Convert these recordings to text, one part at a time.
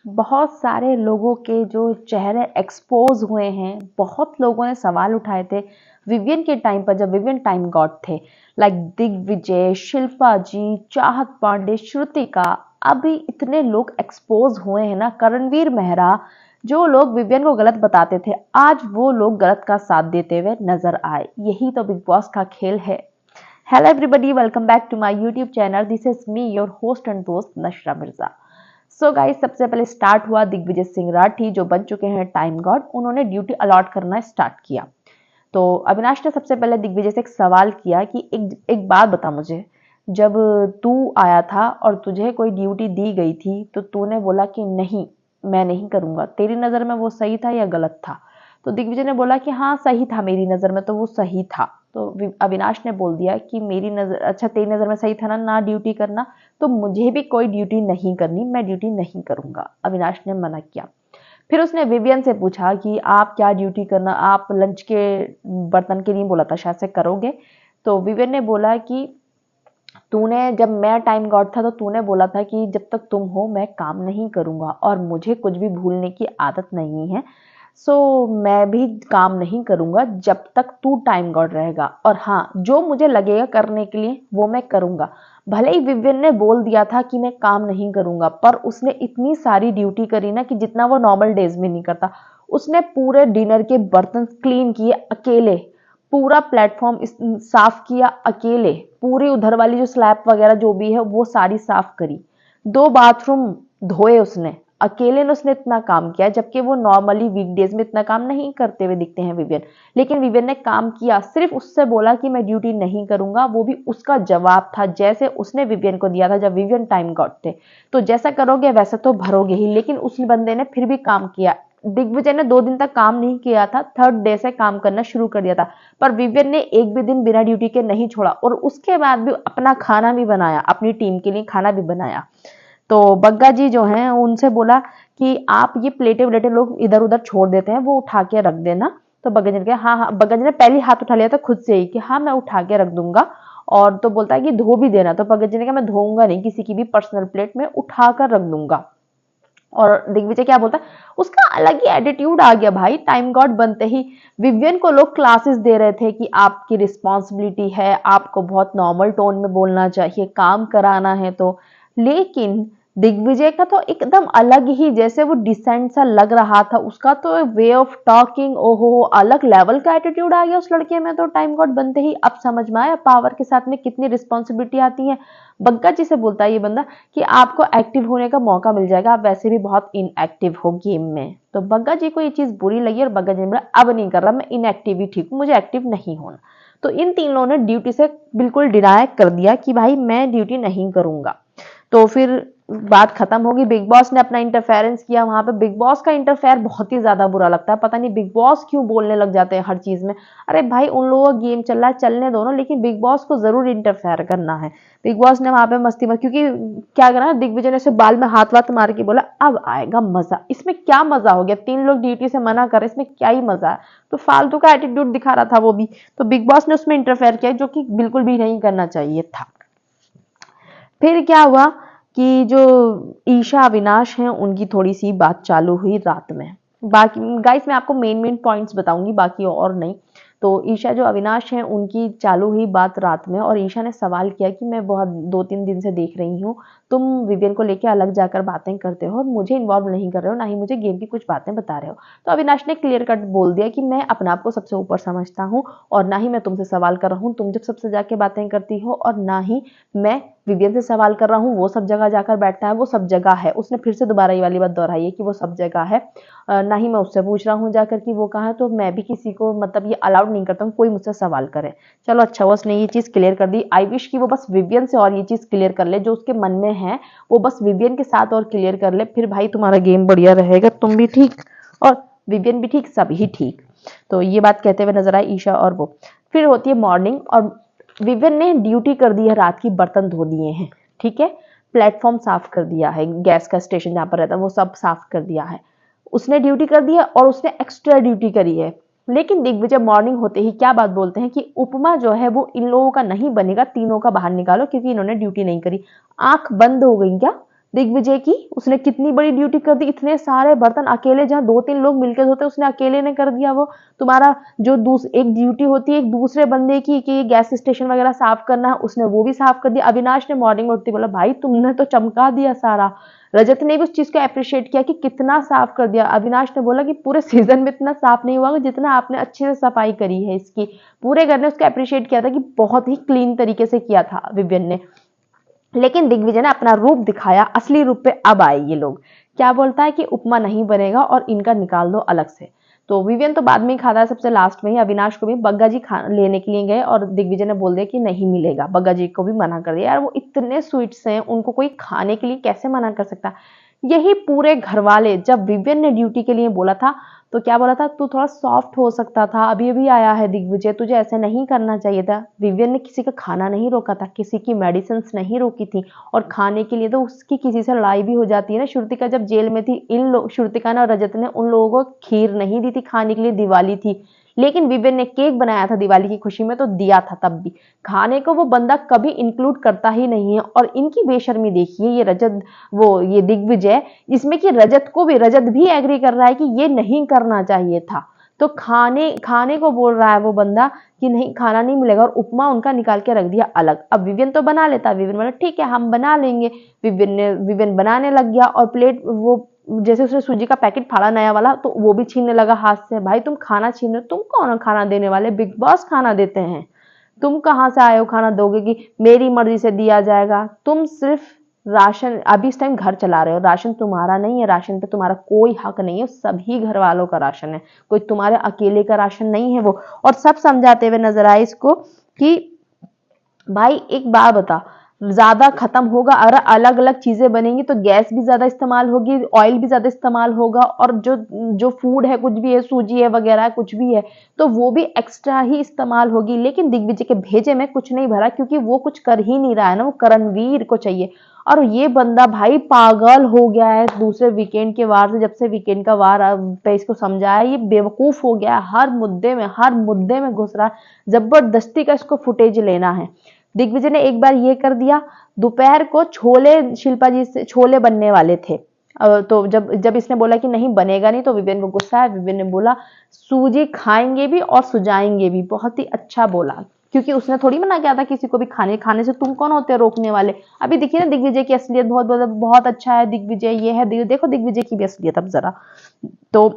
बहुत सारे लोगों के जो चेहरे एक्सपोज हुए हैं, बहुत लोगों ने सवाल उठाए थे विवियन के टाइम पर, जब विवियन टाइम गॉड थे। लाइक दिग्विजय, शिल्पा जी, चाहत पांडे, श्रुतिका, अभी इतने लोग एक्सपोज हुए हैं ना। करणवीर मेहरा, जो लोग विवियन को गलत बताते थे, आज वो लोग गलत का साथ देते हुए नजर आए। यही तो बिग बॉस का खेल है। Hello everybody, welcome back to my YouTube channel. This is me your host and दोस्त नशरा मिर्जा। सो गाइस, सबसे पहले स्टार्ट हुआ दिग्विजय सिंह राठी, जो बन चुके हैं टाइम गॉड। उन्होंने ड्यूटी अलॉट करना स्टार्ट किया। तो अविनाश ने सबसे पहले दिग्विजय से एक सवाल किया कि एक बात बता मुझे, जब तू आया था और तुझे कोई ड्यूटी दी गई थी तो तूने बोला कि नहीं, मैं नहीं करूंगा। तेरी नजर में वो सही था या गलत था? तो दिग्विजय ने बोला कि हाँ सही था, मेरी नजर में तो वो सही था। तो अविनाश ने बोल दिया कि मेरी नजर, अच्छा तेरी नजर में सही था ना ड्यूटी करना, तो मुझे भी कोई ड्यूटी नहीं करनी, मैं ड्यूटी नहीं करूंगा। अविनाश ने मना किया। फिर उसने विवियन से पूछा कि आप क्या ड्यूटी करना, आप लंच के बर्तन के लिए बोला था शायद से, करोगे? तो विवियन ने बोला कि तूने, जब मैं टाइम गॉड था तो तूने बोला था कि जब तक तुम हो मैं काम नहीं करूंगा और मुझे कुछ भी भूलने की आदत नहीं है। सो मैं भी काम नहीं करूंगा जब तक तू टाइम गॉड रहेगा। और हाँ, जो मुझे लगेगा करने के लिए वो मैं करूंगा। भले ही विवियन ने बोल दिया था कि मैं काम नहीं करूंगा, पर उसने इतनी सारी ड्यूटी करी ना कि जितना वो नॉर्मल डेज में नहीं करता। उसने पूरे डिनर के बर्तन क्लीन किए अकेले, पूरा प्लेटफॉर्म साफ किया अकेले, पूरी उधर वाली जो स्लैब वगैरह जो भी है वो सारी साफ करी, 2 बाथरूम धोए उसने अकेले ने। उसने इतना काम किया, जबकि वो नॉर्मली वीकडेज में इतना काम नहीं करते हुए दिखते हैं विवियन। लेकिन विवियन ने काम किया, सिर्फ उससे बोला कि मैं ड्यूटी नहीं करूंगा। वो भी उसका जवाब था जैसे उसने विवियन को दिया था जब विवियन टाइम गॉड थे। तो जैसा करोगे वैसा तो भरोगे ही। लेकिन उस बंदे ने फिर भी काम किया। दिग्विजय ने 2 दिन तक काम नहीं किया था, थर्ड डे से काम करना शुरू कर दिया था। पर विवियन ने एक भी दिन बिना ड्यूटी के नहीं छोड़ा और उसके बाद भी अपना खाना भी बनाया, अपनी टीम के लिए खाना भी बनाया। तो बग्गा जी जो हैं उनसे बोला कि आप ये प्लेटें व्लेटें लोग इधर उधर छोड़ देते हैं, वो उठा के रख देना। तो बग्गा जी ने कहा हाँ हाँ। बग्गा जी ने पहले हाथ उठा लिया था खुद से ही कि हाँ मैं उठा के रख दूंगा। और तो बोलता है कि धो भी देना। तो बग्गा जी ने कहा मैं धोऊंगा नहीं, किसी की भी पर्सनल प्लेट में उठा कर रख दूंगा। और दिग्विजय क्या बोलता है, उसका अलग ही एटीट्यूड आ गया भाई। टाइम गॉड बनते ही विवियन को लोग क्लासेस दे रहे थे कि आपकी रिस्पॉन्सिबिलिटी है, आपको बहुत नॉर्मल टोन में बोलना चाहिए, काम कराना है तो। लेकिन दिग्विजय का तो एकदम अलग ही, जैसे वो डिसेंट सा लग रहा था। उसका तो वे ऑफ टॉकिंग, ओहो, अलग लेवल का एटीट्यूड आ गया उस लड़के में। तो टाइम गॉड बनते ही अब समझ में आया पावर के साथ में कितनी रिस्पॉन्सिबिलिटी आती है। बग्गा जी से बोलता है ये बंदा कि आपको एक्टिव होने का मौका मिल जाएगा, आप वैसे भी बहुत इनएक्टिव हो गेम में। तो बग्गा जी को ये चीज बुरी लगी और बग्गा जी ने बोला अब नहीं कर रहा, मैं इनएक्टिव ही ठीक हूँ, मुझे एक्टिव नहीं होना। तो इन 3 लोगों ने ड्यूटी से बिल्कुल डिनाय कर दिया कि भाई मैं ड्यूटी नहीं करूंगा। तो फिर बात खत्म होगी। बिग बॉस ने अपना इंटरफेरेंस किया वहां पे। बिग बॉस का इंटरफेयर बहुत ही ज्यादा बुरा लगता है। पता नहीं बिग बॉस क्यों बोलने लग जाते हैं हर चीज में। अरे भाई, उन लोगों का गेम चल रहा है, चलने दो ना, लेकिन बिग बॉस को जरूर इंटरफेयर करना है। बिग बॉस ने वहां पे मस्ती में, क्योंकि क्या करा, दिग्विजय ने से बाल में हाथ वाथ मार के बोला अब आएगा मजा। इसमें क्या मजा हो गया? 3 लोग ड्यूटी से मना कर, इसमें क्या ही मजा है? तो फालतू का एटीट्यूड दिखा रहा था वो भी। तो बिग बॉस ने उसमें इंटरफेयर किया, जो कि बिल्कुल भी नहीं करना चाहिए था। फिर क्या हुआ कि जो ईशा अविनाश हैं उनकी थोड़ी सी बात चालू हुई रात में। बाकी गाइस मैं आपको मेन पॉइंट्स बताऊंगी, बाकी और नहीं। तो ईशा जो अविनाश हैं उनकी चालू हुई बात रात में, और ईशा ने सवाल किया कि मैं बहुत 2-3 दिन से देख रही हूँ तुम विवियन को लेकर अलग जाकर बातें करते हो और मुझे इन्वॉल्व नहीं कर रहे हो, ना ही मुझे गेम की कुछ बातें बता रहे हो। तो अविनाश ने क्लियर कट बोल दिया कि मैं अपने आप को सबसे ऊपर समझता हूँ और ना ही मैं तुमसे सवाल कर रहा हूँ, तुम जब सबसे जाके बातें करती हो, और ना ही मैं विवियन से सवाल कर रहा हूँ, वो सब जगह जाकर बैठता है, वो सब जगह है। उसने फिर से दोबारा ये वाली बात दोहराई है कि वो सब जगह है। ना ही मैं उससे पूछ रहा हूँ जाकर कि वो कहाँ है। तो मैं भी किसी को मतलब ये अलाउड नहीं करता हूँ कोई मुझसे सवाल करे। चलो अच्छा हुआ उसने ये चीज क्लियर कर दी। आई विश कि वो बस विवियन से और ये चीज क्लियर कर ले, जो उसके मन में है वो बस विवियन के साथ और क्लियर कर ले। फिर भाई तुम्हारा गेम बढ़िया रहेगा, तुम भी ठीक और विवियन भी ठीक, सभी ठीक। तो ये बात कहते हुए नजर आई ईशा और वो। फिर होती है मॉर्निंग, और विवियन ने ड्यूटी कर दी है रात की, बर्तन धो दिए हैं, ठीक है, प्लेटफॉर्म साफ कर दिया है, गैस का स्टेशन जहां पर रहता है वो सब साफ कर दिया है। उसने ड्यूटी कर दी है और उसने एक्स्ट्रा ड्यूटी करी है। लेकिन दिग्विजय मॉर्निंग होते ही क्या बात बोलते हैं कि उपमा जो है वो इन लोगों का नहीं बनेगा, तीनों का बाहर निकालो क्योंकि इन्होंने ड्यूटी नहीं करी। आंख बंद हो गई क्या? दिग्विजय की उसने कितनी बड़ी ड्यूटी कर दी, इतने सारे बर्तन अकेले, जहाँ 2-3 लोग मिलकर धोते उसने अकेले ने कर दिया। वो तुम्हारा जो एक ड्यूटी होती है एक दूसरे बंदे की कि गैस स्टेशन वगैरह साफ करना है, उसने वो भी साफ कर दिया। अविनाश ने मॉर्निंग में उठते बोला भाई तुमने तो चमका दिया सारा। रजत ने भी उस चीज को अप्रिशिएट किया कि कितना साफ कर दिया। अविनाश ने बोला कि पूरे सीजन में इतना साफ नहीं हुआ जितना आपने अच्छे से सफाई करी है इसकी। पूरे घर ने उसको अप्रिशिएट किया था कि बहुत ही क्लीन तरीके से किया था विवियन ने। लेकिन दिग्विजय ने अपना रूप दिखाया, असली रूप पे अब आए ये लोग। क्या बोलता है कि उपमा नहीं बनेगा और इनका निकाल दो अलग से। तो विवियन तो बाद में ही खाता है, सबसे लास्ट में ही। अविनाश को भी बग्गा जी लेने के लिए गए और दिग्विजय ने बोल दिया कि नहीं मिलेगा। बग्गा जी को भी मना कर दिया। यार वो इतने स्वीट्स हैं, उनको कोई खाने के लिए कैसे मना कर सकता। यही पूरे घर वाले, जब विवियन ने ड्यूटी के लिए बोला था तो क्या बोला था, तू थोड़ा सॉफ्ट हो सकता था, अभी अभी आया है दिग्विजय, तुझे ऐसे नहीं करना चाहिए था। विवियन ने किसी का खाना नहीं रोका था, किसी की मेडिसिन नहीं रोकी थी, और खाने के लिए तो उसकी किसी से लड़ाई भी हो जाती है ना। श्रुतिका जब जेल में थी, श्रुतिका ने और रजत ने उन लोगों को खीर नहीं दी थी खाने के लिए, दिवाली थी, लेकिन विवियन ने केक बनाया था दिवाली की खुशी में तो दिया था। तब भी खाने को वो बंदा कभी इंक्लूड करता ही नहीं है। और इनकी बेशर्मी देखिए, ये रजत, वो ये दिग्विजय, इसमें कि रजत भी एग्री कर रहा है कि ये नहीं करना चाहिए था। तो खाने को बोल रहा है वो बंदा कि नहीं, खाना नहीं मिलेगा, और उपमा उनका निकाल के रख दिया अलग। अब विवियन तो बना लेता, विवियन बोला ठीक है हम बना लेंगे। विवियन बनाने लग गया, और प्लेट वो जैसे उसने सूजी का पैकेट फाड़ा नया वाला तो वो भी छीनने लगा हाथ से। भाई तुम खाना छीन रहे हो, तुम कौन हो खाना देने वाले, बिग बॉस खाना देते हैं, तुम कहाँ से आए हो खाना दोगे कि मेरी मर्जी से दिया जाएगा। तुम सिर्फ राशन, अभी इस टाइम घर चला रहे हो, राशन तुम्हारा नहीं है, राशन पे तुम्हारा कोई हक नहीं है, सभी घर वालों का राशन है, कोई तुम्हारे अकेले का राशन नहीं है वो। और सब समझाते हुए नजर आए इसको कि भाई एक बात बता, ज्यादा खत्म होगा, अगर अलग अलग चीजें बनेंगी तो गैस भी ज्यादा इस्तेमाल होगी, ऑयल भी ज्यादा इस्तेमाल होगा, और जो जो फूड है, कुछ भी है, सूजी है वगैरह कुछ भी है, तो वो भी एक्स्ट्रा ही इस्तेमाल होगी। लेकिन दिग्विजय के भेजे में कुछ नहीं भरा, क्योंकि वो कुछ कर ही नहीं रहा है ना, वो करणवीर को चाहिए। और ये बंदा भाई पागल हो गया है दूसरे वीकेंड के वार से, जब से वीकेंड का वार पे इसको समझाया, ये बेवकूफ हो गया है, हर मुद्दे में घुस रहा है, जबरदस्ती का इसको फुटेज लेना है। दिग्विजय ने एक बार ये कर दिया, दोपहर को छोले, शिल्पा जी से छोले बनने वाले थे, तो जब जब इसने बोला कि नहीं बनेगा नहीं, तो विवियन को गुस्सा है। विवियन ने बोला सूजी खाएंगे भी और सुजाएंगे भी। बहुत ही अच्छा बोला, क्योंकि उसने थोड़ी मना किया था किसी को भी खाने से, तुम कौन होते हैं रोकने वाले। अभी देखिए ना दिग्विजय की असलियत, बहुत बहुत बहुत अच्छा है दिग्विजय, ये है देखो दिग्विजय की भी असलियत अब जरा। तो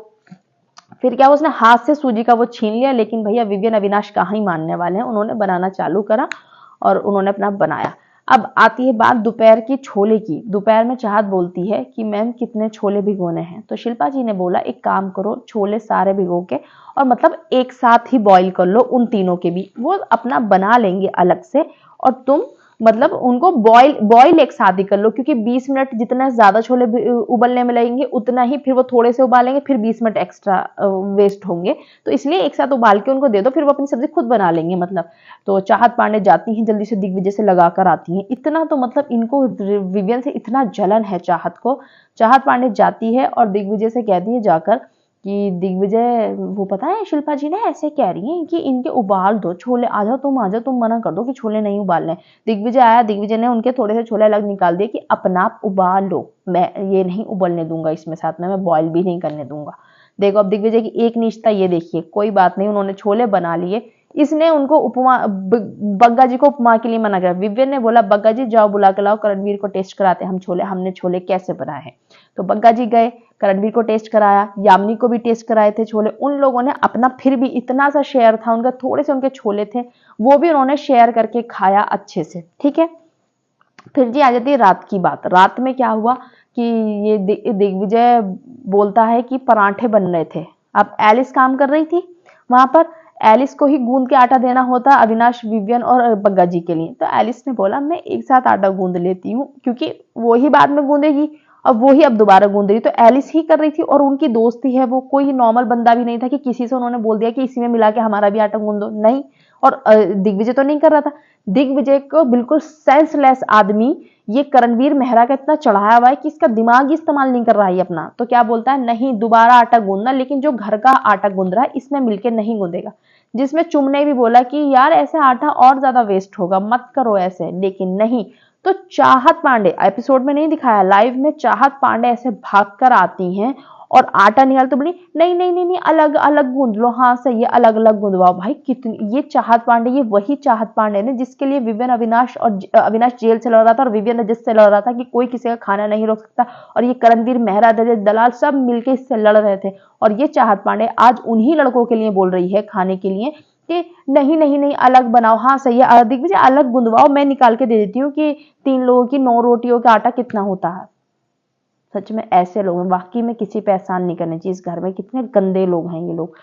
फिर क्या, उसने हाथ से सूजी का वो छीन लिया, लेकिन भैया विवियन अविनाश कहाँ ही मानने वाले हैं, उन्होंने बनाना चालू करा और उन्होंने अपना बनाया। अब आती है बात दोपहर की छोले की। दोपहर में चाहत बोलती है कि मैम कितने छोले भिगोने हैं, तो शिल्पा जी ने बोला एक काम करो, छोले सारे भिगो के और मतलब एक साथ ही बॉईल कर लो, उन तीनों के भी, वो अपना बना लेंगे अलग से, और तुम मतलब उनको बॉईल एक साथ ही कर लो, क्योंकि 20 मिनट जितना ज्यादा छोले उबलने में लगेंगे उतना ही फिर वो थोड़े से उबालेंगे, फिर 20 मिनट एक्स्ट्रा वेस्ट होंगे, तो इसलिए एक साथ उबाल के उनको दे दो, फिर वो अपनी सब्जी खुद बना लेंगे मतलब। तो चाहत पांडे जाती हैं, जल्दी से दिग्विजय से लगा कर आती हैं। इतना तो मतलब इनको विवियन से इतना जलन है चाहत को। चाहत पांडे जाती है और दिग्विजय से कहती है जाकर कि दिग्विजय, वो पता है शिल्पा जी ने ऐसे कह रही हैं कि इनके उबाल दो छोले, आ जाओ तुम मना कर दो कि छोले नहीं उबालने। दिग्विजय आया, दिग्विजय ने उनके थोड़े से छोले अलग निकाल दिए कि अपना आप उबाल लो, मैं ये नहीं उबलने दूंगा इसमें, साथ में मैं बॉईल भी नहीं करने दूंगा। देखो अब दिग्विजय की एक निष्ठा ये देखिए, कोई बात नहीं, उन्होंने छोले बना लिए, इसने उनको उपमा, बग्गा जी को उपमा के लिए मना किया। विवियन ने बोला बग्गा जी जाओ बुला के लाओ, करणवीर को टेस्ट कराते हम छोले, हमने छोले कैसे बनाए हैं। तो बग्गा जी गए, करणवीर को टेस्ट कराया, यामिनी को भी टेस्ट कराए थे छोले। उन लोगों ने अपना, फिर भी इतना सा शेयर था उनका, थोड़े से उनके छोले थे, वो भी उन्होंने शेयर करके खाया अच्छे से, ठीक है। फिर जी आ जाती है रात की बात। रात में क्या हुआ कि ये दिग्विजय बोलता है कि परांठे बन रहे थे। अब एलिस काम कर रही थी वहां पर, एलिस को ही गूंद के आटा देना होता अविनाश, विवियन और बग्गा जी के लिए। तो एलिस ने बोला मैं एक साथ आटा गूंद लेती हूँ, क्योंकि वो ही बाद में गूंदेगी, अब वो ही अब दोबारा गूंद रही, तो एलिस ही कर रही थी। और उनकी दोस्ती है, वो कोई नॉर्मल बंदा भी नहीं था कि किसी से उन्होंने बोल दिया कि इसी में मिला के हमारा भी आटा गूंद दो, नहीं। और दिग्विजय तो नहीं कर रहा था। दिग्विजय को बिल्कुल सेंसलेस आदमी, ये करणवीर मेहरा का इतना चढ़ाया हुआ है कि इसका दिमाग ही इस्तेमाल नहीं कर रहा है अपना, तो क्या बोलता है नहीं दोबारा आटा गूंदना, लेकिन जो घर का आटा गूंद रहा है इसमें मिलके नहीं गूंदेगा। जिसमें चुम ने भी बोला कि यार ऐसे आटा और ज्यादा वेस्ट होगा, मत करो ऐसे, लेकिन नहीं, तो चाहत पांडे एपिसोड में नहीं दिखाया, लाइव में चाहत पांडे ऐसे भागकर आती हैं और आटा निकाल तो बोली नहीं नहीं नहीं नहीं अलग अलग गूंद लो, हाँ सही है अलग अलग गूंदवाओ। भाई कितनी, ये चाहत पांडे, ये वही चाहत पांडे ने जिसके लिए विवियन अविनाश और अविनाश जेल से लड़ रहा था और विवियन रजत से लड़ रहा था कि कोई किसी का खाना नहीं रोक सकता, और ये करणवीर मेहरा, रजत दलाल सब मिलकर इससे लड़ रहे थे। और ये चाहत पांडे आज उन्हीं लड़कों के लिए बोल रही है खाने के लिए कि नहीं नहीं नहीं अलग बनाओ, हाँ सही है दिग्विजय अलग गुंदवाओ, मैं निकाल के दे देती हूँ कि 3 लोगों की 9 रोटियों का आटा कितना होता है। सच में ऐसे लोग हैं, वाकई में किसी पे एहसान नहीं करने चाहिए। इस घर में कितने गंदे लोग हैं ये लोग।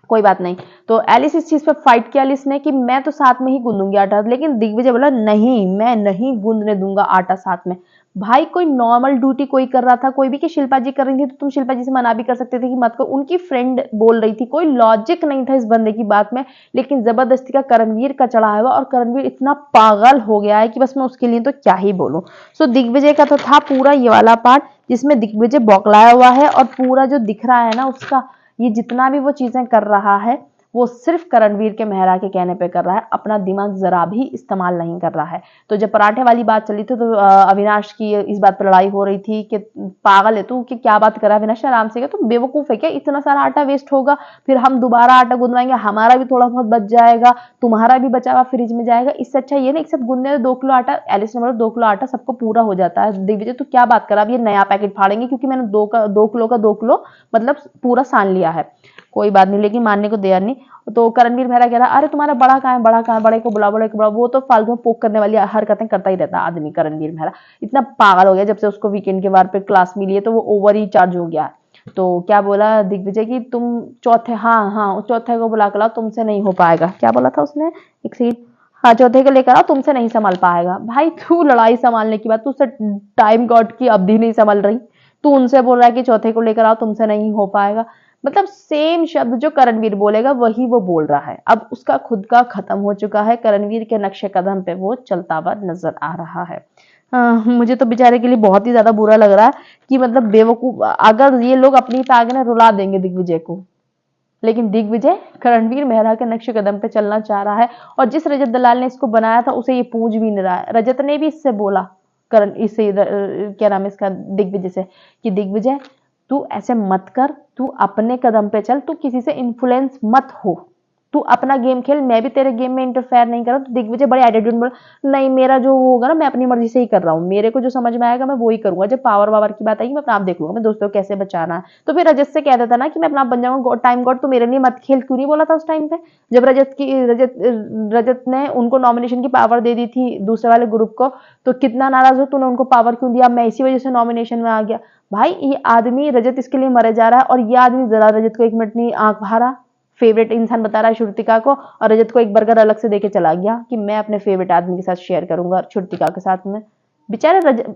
कोई बात नहीं, तो एलिस इस चीज पे फाइट किया एलिस ने कि मैं तो साथ में ही गूंदूंगी आटा, लेकिन दिग्विजय बोला नहीं मैं नहीं गूंदने दूंगा आटा साथ में। भाई कोई नॉर्मल ड्यूटी कोई कर रहा था, कोई भी, कि शिल्पा जी कर रही थी तो तुम शिल्पा जी से मना भी कर सकते थे कि मत करो, उनकी फ्रेंड बोल रही थी, कोई लॉजिक नहीं था इस बंदे की बात में, लेकिन जबरदस्ती का करणवीर का चढ़ा हुआ, और करणवीर इतना पागल हो गया है कि बस मैं उसके लिए तो क्या ही बोलूं। सो दिग्विजय का तो था पूरा ये वाला पार्ट जिसमें दिग्विजय बौखलाया हुआ है, और पूरा जो दिख रहा है ना उसका, ये जितना भी वो चीजें कर रहा है वो सिर्फ करणवीर के मेहरा के कहने पे कर रहा है, अपना दिमाग जरा भी इस्तेमाल नहीं कर रहा है। तो जब पराठे वाली बात चली थी तो अविनाश की इस बात पर लड़ाई हो रही थी कि पागल है तू, कि क्या बात कर रहा है अविनाश, आराम से, क्या तुम बेवकूफ है क्या, इतना सारा आटा वेस्ट होगा, फिर हम दोबारा आटा गूंदवाएंगे, हमारा भी थोड़ा बहुत बच जाएगा, तुम्हारा भी बचा हुआ फ्रिज में जाएगा, इससे अच्छा ये ना एक साथ गूंदने 2 किलो आटा। एलिस ने बोला 2 किलो आटा सबको पूरा हो जाता है। दिग्विजय तू क्या बात कर रहा है, अब ये नया पैकेट फाड़ेंगे क्योंकि मैंने 2 किलो का 2 किलो मतलब पूरा सान लिया है। कोई बात नहीं, लेकिन मानने को तैयार नहीं। तो करणवीर मेहरा कह रहा अरे तुम्हारा बड़ा कहाँ है, बड़ा कहाँ है, बड़े को बुला, बड़े को बुला। वो तो फालतू में पोक करने वाली हरकतें करता ही रहता आदमी। करणवीर मेहरा इतना पागल हो गया जब से उसको वीकेंड के बार पे क्लास मिली है, तो वो ओवर ही चार्ज हो गया। तो क्या बोला दिग्विजय की तुम चौथे, हाँ हाँ चौथे को बुला कर लाओ, तुमसे नहीं हो पाएगा। क्या बोला था उसने, एक सीट, हाँ चौथे को लेकर आओ, तुमसे नहीं संभाल पाएगा। भाई तू लड़ाई संभालने की बात, तू टाइम गॉड की अवधि नहीं संभाल रही, तू उनसे बोल रहा है कि चौथे को लेकर आओ, तुमसे नहीं हो पाएगा। मतलब सेम शब्द जो करणवीर बोलेगा वही वो बोल रहा है। अब उसका खुद का खत्म हो चुका है, करणवीर के नक्शे कदम पे वो चलता हुआ नजर आ रहा है। मुझे तो बेचारे के लिए बहुत ही ज्यादा बुरा लग रहा है कि मतलब बेवकूफ, अगर ये लोग अपनी पे आगे ना रुला देंगे दिग्विजय को, लेकिन दिग्विजय करणवीर मेहरा के नक्शे कदम पे चलना चाह रहा है। और जिस रजत दलाल ने इसको बनाया था उसे ये पूछ भी नहीं रहा है। रजत ने भी इससे बोला, करण इससे क्या नाम है इसका, दिग्विजय से, कि दिग्विजय तू ऐसे मत कर, तू अपने कदम पे चल, तू किसी से इन्फ्लुएंस मत हो, तू अपना गेम खेल, मैं भी तेरे गेम में इंटरफेयर नहीं कर रहा। तो दिग्विजय बड़े एटीट्यूड में बोला नहीं मेरा जो होगा ना मैं अपनी मर्जी से ही कर रहा हूँ, मेरे को जो समझ में आएगा मैं वो ही करूंगा, जब पावर वावर की बात आएगी मैं अपना आप देख लूंगा, मैं दोस्तों को कैसे बचाना है। तो फिर रजत से कह देता ना कि मैं अपना आप बन जाऊंगा टाइम गॉड, तो मेरे लिए मत खेल, क्यों नहीं बोला था उस टाइम पे जब रजत ने उनको नॉमिनेशन की पावर दे दी थी दूसरे वाले ग्रुप को, तो कितना नाराज हो, तूने उनको पावर क्यों दिया, मैं इसी वजह से नॉमिनेशन में आ गया। भाई ये आदमी रजत इसके लिए मरे जा रहा है, और ये आदमी जरा रजत को 1 मिनट नहीं आंख भरा, फेवरेट इंसान बता रहा है श्रुतिका को, और रजत को एक बर्गर अलग से देके चला गया कि मैं अपने फेवरेट आदमी के साथ शेयर करूंगा श्रुतिका के साथ में। बेचारे रजत,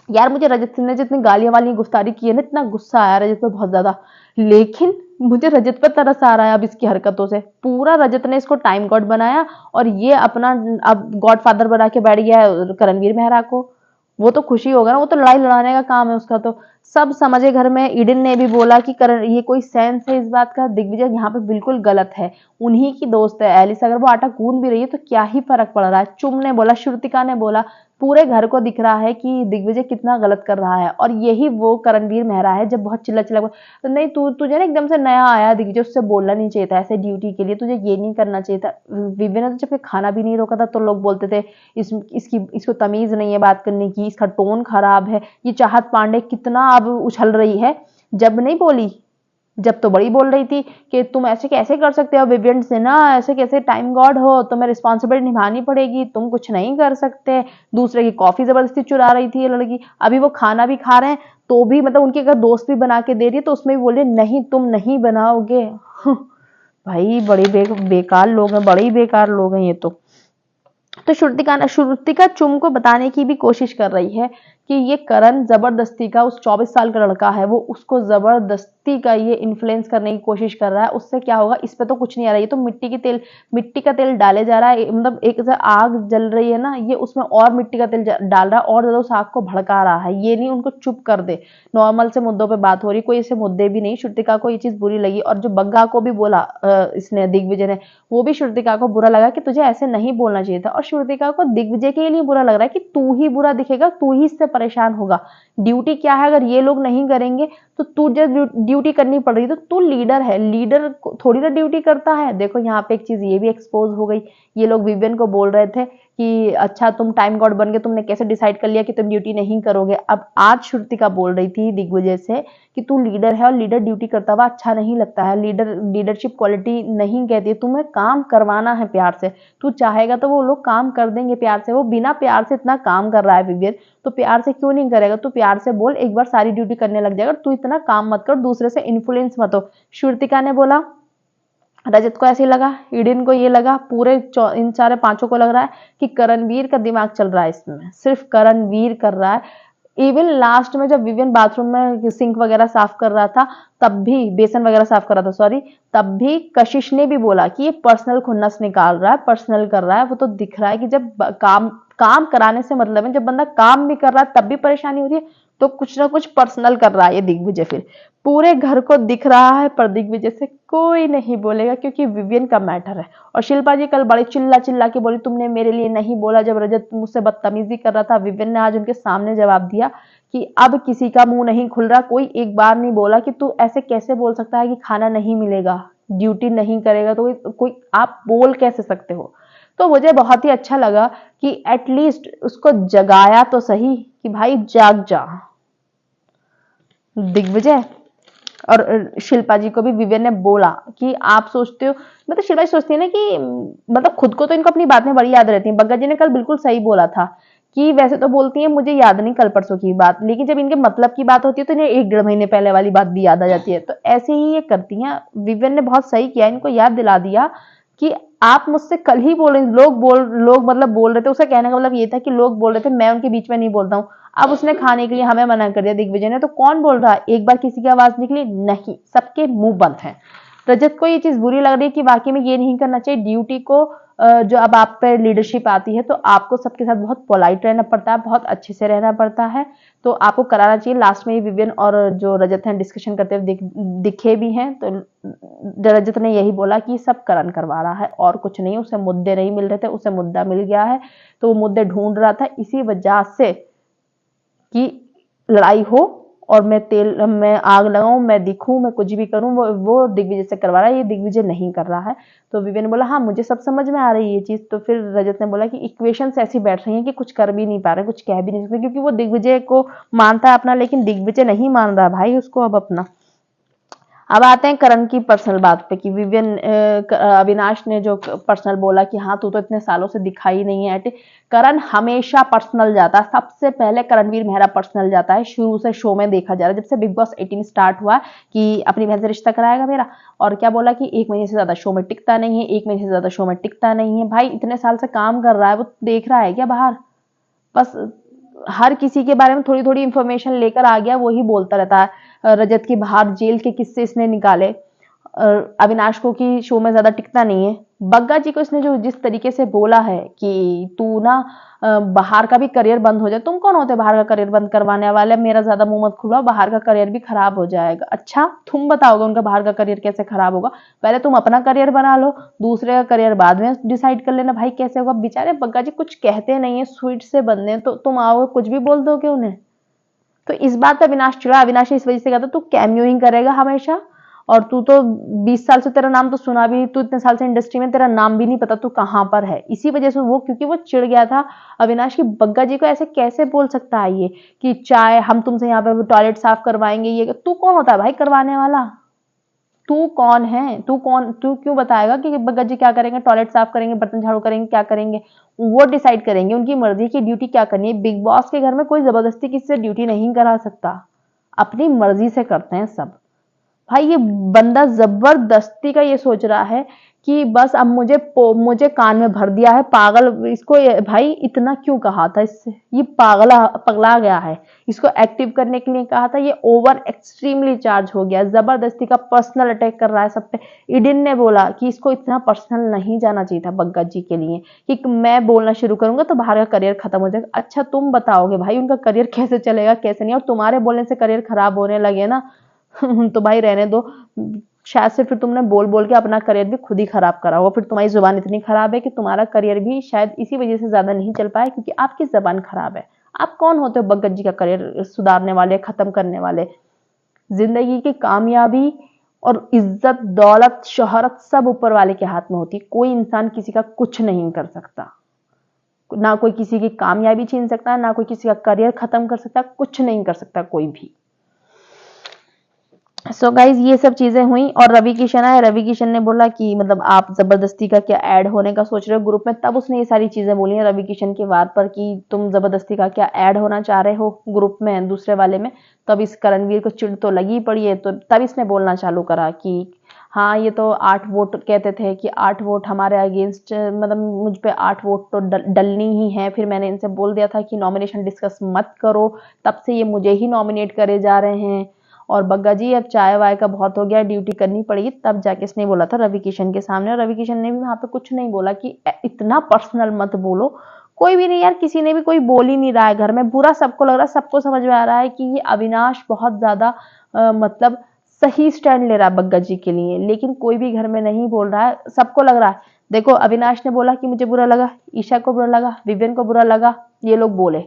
यार मुझे रजत सिंह ने जितनी गालियां वाली गुफ्तारी की है ना, इतना गुस्सा आया रजत पे बहुत ज्यादा, लेकिन मुझे रजत पे तरस आ रहा है अब इसकी हरकतों से। पूरा रजत ने इसको टाइम गॉड बनाया और ये अपना अब गॉड फादर बना के बैठ गया है करणवीर मेहरा को। वो तो खुशी होगा ना, वो तो लड़ाई लड़ाने का काम है उसका। तो सब समझे घर में, ईडन ने भी बोला कि करण ये कोई सेंस है इस बात का, दिग्विजय यहाँ पे बिल्कुल गलत है, उन्हीं की दोस्त है एलिस, अगर वो आटा गूंद भी रही है तो क्या ही फर्क पड़ रहा है। चुम ने बोला, श्रुतिका ने बोला, पूरे घर को दिख रहा है कि दिग्विजय कितना गलत कर रहा है। और यही वो करणवीर मेहरा है जब बहुत चिल्ला चिल्ला तो नहीं तुझे ना एकदम से नया आया दिग्विजय, उससे बोलना नहीं चाहिए था ऐसे ड्यूटी के लिए, तुझे ये नहीं करना चाहिए था। विवेक ने तो जब खाना भी नहीं रोका था तो लोग बोलते थे इसको तमीज नहीं है बात करने की, इसका टोन खराब है। ये चाहत पांडे कितना अब उछल रही है, जब नहीं बोली, जब तो बड़ी बोल रही थी कि तुम ऐसे कैसे कर सकते हो विवियन से ना, ऐसे कैसे, टाइम गॉड हो, तुम्हें रिस्पॉन्सिबिलिटी निभानी पड़ेगी, तुम कुछ नहीं कर सकते। दूसरे की कॉफी जबरदस्ती चुरा रही थी ये लड़की। अभी वो खाना भी खा रहे हैं तो भी मतलब उनके अगर दोस्त भी बना के दे रही है तो उसमें भी बोले नहीं तुम नहीं बनाओगे। भाई बड़े बेकार लोग हैं, बड़े ही बेकार लोग हैं ये तो श्रुतिका चुम को बताने की भी कोशिश कर रही है कि ये करण जबरदस्ती का, उस 24 साल का लड़का है वो, उसको जबरदस्ती का ये इन्फ्लुएंस करने की कोशिश कर रहा है। उससे क्या होगा, इस पे तो कुछ नहीं आ रहा है, ये तो मिट्टी का तेल डाले जा रहा है। मतलब एक जैसे आग जल रही है ना, ये उसमें और मिट्टी का तेल डाल रहा है और ज्यादा उस आग को भड़का रहा है। ये नहीं उनको चुप कर दे, नॉर्मल से मुद्दों पे बात हो रही, कोई ऐसे मुद्दे भी नहीं। श्रुतिका को ये चीज बुरी लगी, और जो बग्गा को भी बोला इसने, दिग्विजय ने, वो भी श्रुतिका को बुरा लगा कि तुझे ऐसे नहीं बोलना चाहिए था। और श्रुतिका को दिग्विजय के लिए बुरा लग रहा है कि तू ही बुरा दिखेगा, तू ही इससे परेशान होगा। ड्यूटी क्या है, अगर ये लोग नहीं करेंगे तो तुझे ड्यूटी करनी पड़ रही, तो तू लीडर है, लीडर थोड़ी ना ड्यूटी करता है। देखो यहाँ पे एक चीज ये भी एक्सपोज हो गई। ये लोग विवियन को बोल रहे थे कि अच्छा तुम टाइम गॉड बन गए, तुमने कैसे डिसाइड कर लिया कि तुम ड्यूटी नहीं करोगे। अब आज श्रुतिका बोल रही थी दिग्विजय से कि तू लीडर है और लीडर ड्यूटी करता हुआ अच्छा नहीं लगता है, लीडरशिप क्वालिटी नहीं कहती है, तुम्हें काम करवाना है प्यार से। तू चाहेगा तो वो लोग काम कर देंगे प्यार से। वो बिना प्यार से इतना काम कर रहा है विवियन, तो प्यार से क्यों नहीं करेगा। तू प्यार से बोल, एक बार सारी ड्यूटी करने लग जाएगा। तू इतना काम मत कर, दूसरे से इन्फ्लुएंस मत हो। श्रुतिका ने बोला, रजत को ऐसे ही लगा, ईडिन को ये लगा, पूरे इन सारे पांचों को लग रहा है कि करणवीर का दिमाग चल रहा है इसमें, सिर्फ करणवीर कर रहा है। इवन लास्ट में जब विवियन बाथरूम में सिंक वगैरह साफ कर रहा था, तब भी बेसन वगैरह साफ कर रहा था, सॉरी, तब भी कशिश ने भी बोला कि ये पर्सनल खुन्नस निकाल रहा है, पर्सनल कर रहा है। वो तो दिख रहा है कि जब काम कराने से मतलब है, जब बंदा काम भी कर रहा है तब भी परेशानी हो रही है, तो कुछ ना कुछ पर्सनल कर रहा है ये दिग्विजय। फिर पूरे घर को दिख रहा है, पर दिग्विजय से कोई नहीं बोलेगा क्योंकि विवियन का मैटर है। और शिल्पा जी कल बड़ी चिल्ला चिल्ला के बोली, तुमने मेरे लिए नहीं बोला जब रजत मुझसे बदतमीजी कर रहा था। विवियन ने आज उनके सामने जवाब दिया कि अब किसी का मुंह नहीं खुल रहा, कोई एक बार नहीं बोला कि तू ऐसे कैसे बोल सकता है कि खाना नहीं मिलेगा, ड्यूटी नहीं करेगा, तो कोई आप बोल कैसे सकते हो। तो मुझे बहुत ही अच्छा लगा कि एटलीस्ट उसको जगाया तो सही कि भाई जाग जा। दिग्विजय और शिल्पा जी को भी विवियन ने बोला कि आप सोचते हो, मतलब शिल्पा जी सोचती है ना कि मतलब खुद को तो इनको अपनी बात में बड़ी याद रहती है। बग्गा जी ने कल बिल्कुल सही बोला था कि वैसे तो बोलती है मुझे याद नहीं कल परसों की बात, लेकिन जब इनके मतलब की बात होती है तो इन्हें 1-1.5 महीने पहले वाली बात भी याद आ जाती है। तो ऐसे ही ये करती हैं। विवियन ने बहुत सही किया, इनको याद दिला दिया कि आप मुझसे कल ही बोल रहे, लोग मतलब बोल रहे थे। उसका कहने का मतलब ये था कि लोग बोल रहे थे, मैं उनके बीच में नहीं बोलता हूँ। अब उसने खाने के लिए हमें मना कर दिया दिग्विजय ने, तो कौन बोल रहा है, एक बार किसी की आवाज निकली नहीं, सबके मुंह बंद है। रजत को ये चीज बुरी लग रही है कि वाकई में ये नहीं करना चाहिए। ड्यूटी को जो अब आप पे लीडरशिप आती है तो आपको सबके साथ बहुत पोलाइट रहना पड़ता है, बहुत अच्छे से रहना पड़ता है, तो आपको कराना चाहिए। लास्ट में ये विवियन और जो रजत हैं डिस्कशन करते हुए दिखे भी हैं, तो रजत ने यही बोला कि सब करण करवा रहा है और कुछ नहीं। उसे मुद्दे नहीं मिल रहे थे, उसे मुद्दा मिल गया है, तो वो मुद्दे ढूंढ रहा था इसी वजह से कि लड़ाई हो और मैं आग लगाऊं, मैं दिखूं, मैं कुछ भी करूं, वो दिग्विजय से करवा रहा है, ये दिग्विजय नहीं कर रहा है। तो विवियन ने बोला हाँ मुझे सब समझ में आ रही है ये चीज। तो फिर रजत ने बोला कि इक्वेशंस ऐसी बैठ रही हैं कि कुछ कर भी नहीं पा रहे, कुछ कह भी नहीं सकते, क्योंकि वो दिग्विजय को मानता है अपना, लेकिन दिग्विजय नहीं मान रहा भाई उसको अब अपना। अब आते हैं करण की पर्सनल बात पे कि विवियन अविनाश ने जो पर्सनल बोला कि हाँ तू तो इतने सालों से दिखाई नहीं है। करण हमेशा पर्सनल जाता है, सबसे पहले करणवीर मेहरा पर्सनल जाता है। शुरू से शो में देखा जा रहा है, जब से बिग बॉस 18 स्टार्ट हुआ कि अपनी बहन से रिश्ता कराएगा मेरा, और क्या बोला कि 1 महीने से ज्यादा शो में टिकता नहीं है, 1 महीने से ज्यादा शो में टिकता नहीं है। भाई इतने साल से काम कर रहा है, वो देख रहा है क्या बाहर, बस हर किसी के बारे में थोड़ी थोड़ी इंफॉर्मेशन लेकर आ गया, वही बोलता रहता है। रजत की बाहर जेल के किस्से इसने निकाले, अविनाश को कि शो में ज्यादा टिकता नहीं है। बग्गा जी को इसने जो जिस तरीके से बोला है कि तू ना बाहर का भी करियर बंद हो जाए, तुम कौन होते बाहर का करियर बंद करवाने वाले, मेरा ज्यादा मुंह मत खुलाओ, बाहर का करियर भी खराब हो जाएगा। अच्छा तुम बताओगे उनका बाहर का करियर कैसे खराब होगा, पहले तुम अपना करियर बना लो, दूसरे का करियर बाद में डिसाइड कर लेना भाई कैसे होगा। बेचारे बग्गा जी कुछ कहते नहीं है, स्वीट से बंदे, तो तुम आओगे कुछ भी बोल दोगे उन्हें। तो इस बात पे अविनाश चिड़ा, अविनाश इस वजह से कहता तू कैमियोइंग करेगा हमेशा, और तू तो 20 साल से तेरा नाम तो सुना भी, तू इतने साल से इंडस्ट्री में, तेरा नाम भी नहीं पता तू कहां पर है। इसी वजह से वो, क्योंकि वो चिढ़ गया था अविनाश की, बग्गा जी को ऐसे कैसे बोल सकता है ये कि चाय हम तुमसे यहाँ पे टॉयलेट साफ करवाएंगे, ये तू कौन होता है भाई करवाने वाला, तू कौन है, तू क्यों बताएगा कि बग्गा जी क्या करेंगे, टॉयलेट साफ करेंगे, बर्तन झाड़ू करेंगे, क्या करेंगे, वो डिसाइड करेंगे, उनकी मर्जी की ड्यूटी क्या करनी है। बिग बॉस के घर में कोई जबरदस्ती किसी से ड्यूटी नहीं करा सकता, अपनी मर्जी से करते हैं सब। भाई ये बंदा जबरदस्ती का ये सोच रहा है कि बस अब मुझे कान में भर दिया है पागल। इसको भाई इतना क्यों कहा था इससे, ये पगला गया है। इसको एक्टिव करने के लिए कहा था, ये ओवर एक्सट्रीमली चार्ज हो गया, जबरदस्ती का पर्सनल अटैक कर रहा है सब पे। ईडन ने बोला कि इसको इतना पर्सनल नहीं जाना चाहिए था बग्गा जी के लिए, कि मैं बोलना शुरू करूंगा तो बाहर का करियर खत्म हो जाएगा। अच्छा तुम बताओगे भाई उनका करियर कैसे चलेगा कैसे नहीं, और तुम्हारे बोलने से करियर खराब होने लगे ना तो भाई रहने दो। शायद से फिर तुमने बोल बोल के अपना करियर भी खुद ही खराब करा होगा, फिर तुम्हारी जुबान इतनी खराब है कि तुम्हारा करियर भी शायद इसी वजह से ज्यादा नहीं चल पाया, क्योंकि आपकी जबान खराब है। आप कौन होते हो बग्गत जी का करियर सुधारने वाले, खत्म करने वाले। जिंदगी की कामयाबी और इज्जत दौलत शोहरत सब ऊपर वाले के हाथ में होती है। कोई इंसान किसी का कुछ नहीं कर सकता, ना कोई किसी की कामयाबी छीन सकता, ना कोई किसी का करियर खत्म कर सकता, कुछ नहीं कर सकता कोई भी। सो गाइज ये सब चीजें हुई, और रवि किशन आए। रवि किशन ने बोला कि मतलब आप जबरदस्ती का क्या ऐड होने का सोच रहे हो ग्रुप में, तब उसने ये सारी चीजें बोली हैं रवि किशन के बात पर कि तुम जबरदस्ती का क्या ऐड होना चाह रहे हो ग्रुप में दूसरे वाले में। तब इस करणवीर को चिढ़ तो लगी पड़ी है, तो तब इसने बोलना चालू करा कि हाँ ये तो 8 वोट कहते थे कि 8 वोट हमारे अगेंस्ट, मतलब मुझ पे 8 वोट तो डलनी ही है। फिर मैंने इनसे बोल दिया था कि नॉमिनेशन डिस्कस मत करो, तब से ये मुझे ही नॉमिनेट करे जा रहे हैं। और बग्गा जी अब चाय वाय का बहुत हो गया, ड्यूटी करनी पड़ेगी। तब जाके इसने बोला था रवि किशन के सामने, और रवि किशन ने भी वहां पे कुछ नहीं बोला कि इतना पर्सनल मत बोलो। कोई भी नहीं यार, किसी ने भी कोई बोल ही नहीं रहा है घर में, बुरा सबको लग रहा है, सबको समझ में आ रहा है कि ये अविनाश बहुत ज्यादा मतलब सही स्टैंड ले रहा है बग्गा जी के लिए, लेकिन कोई भी घर में नहीं बोल रहा है, सबको लग रहा है। देखो अविनाश ने बोला कि मुझे बुरा लगा, ईशा को बुरा लगा, विवियन को बुरा लगा, ये लोग बोले।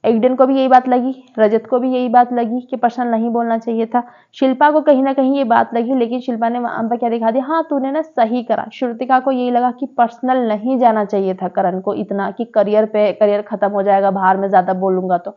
एग्डन को भी यही बात लगी, रजत को भी यही बात लगी कि पर्सनल नहीं बोलना चाहिए था। शिल्पा को कहीं ना कहीं ये बात लगी, लेकिन शिल्पा ने वहां पर क्या दिखा दिया, हाँ तूने ना सही करा। श्रुतिका को यही लगा कि पर्सनल नहीं जाना चाहिए था करण को इतना, कि करियर खत्म हो जाएगा बाहर में ज्यादा बोलूंगा तो।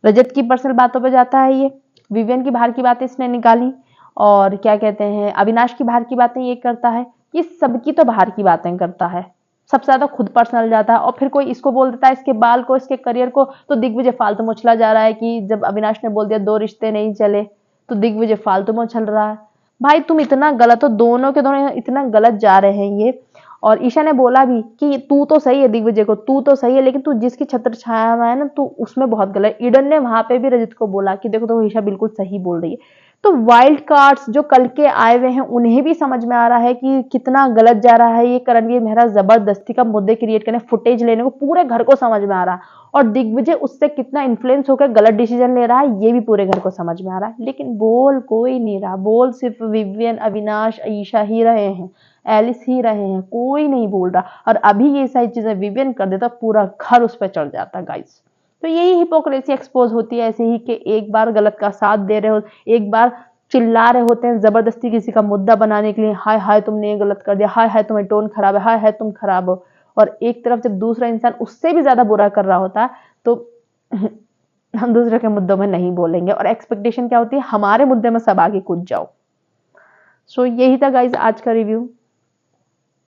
रजत की पर्सनल बातों पर जाता है ये, विवियन की बाहर की बातें इसने निकाली, और क्या कहते हैं अविनाश की बाहर की बातें ये करता है, ये सबकी तो बाहर की बातें करता है, सबसे ज्यादा खुद पर्सनल जाता है। और फिर कोई इसको बोल देता है, इसके बाल को, इसके करियर को, तो दिग्विजय फालतू में उछला जा रहा है कि जब अविनाश ने बोल दिया 2 रिश्ते नहीं चले, तो दिग्विजय फालतू में उछल रहा है। भाई तुम इतना गलत हो, दोनों के दोनों इतना गलत जा रहे हैं ये। और ईशा ने बोला भी कि तू तो सही है दिग्विजय को, तू तो सही है, लेकिन तू जिसकी छत्र छाया हुआ है ना, तू उसमें बहुत गलत। ईडन ने वहां पे भी रजत को बोला कि देखो तो ईशा बिल्कुल सही बोल रही है। तो वाइल्ड कार्ड्स जो कल के आए हुए हैं उन्हें भी समझ में आ रहा है कि कितना गलत जा रहा है ये करणवीर मेहरा, जबरदस्ती का मुद्दे क्रिएट करने, फुटेज लेने को, पूरे घर को समझ में आ रहा है। और दिग्विजय उससे कितना इन्फ्लुएंस होकर गलत डिसीजन ले रहा है, ये भी पूरे घर को समझ में आ रहा है। लेकिन बोल कोई नहीं रहा, बोल सिर्फ विवियन, अविनाश, ईशा ही रहे हैं, एलिस ही रहे हैं, कोई नहीं बोल रहा। और अभी ये सारी चीजें विवियन कर देता, पूरा घर उस पर चढ़ जाता गाइस। तो यही हिपोक्रेसी एक्सपोज होती है ऐसे ही, कि एक बार गलत का साथ दे रहे हो, एक बार चिल्ला रहे होते हैं जबरदस्ती किसी का मुद्दा बनाने के लिए, हाय हाय तुमने ये गलत कर दिया, हाय हाय तुम्हें टोन खराब है, हाय हाय तुम खराब हो। और एक तरफ जब दूसरा इंसान उससे भी ज्यादा बुरा कर रहा होता है, तो हम दूसरे के मुद्दों में नहीं बोलेंगे, और एक्सपेक्टेशन क्या होती है, हमारे मुद्दे में सब आगे कूद जाओ। सो यही था गाइज आज का रिव्यू।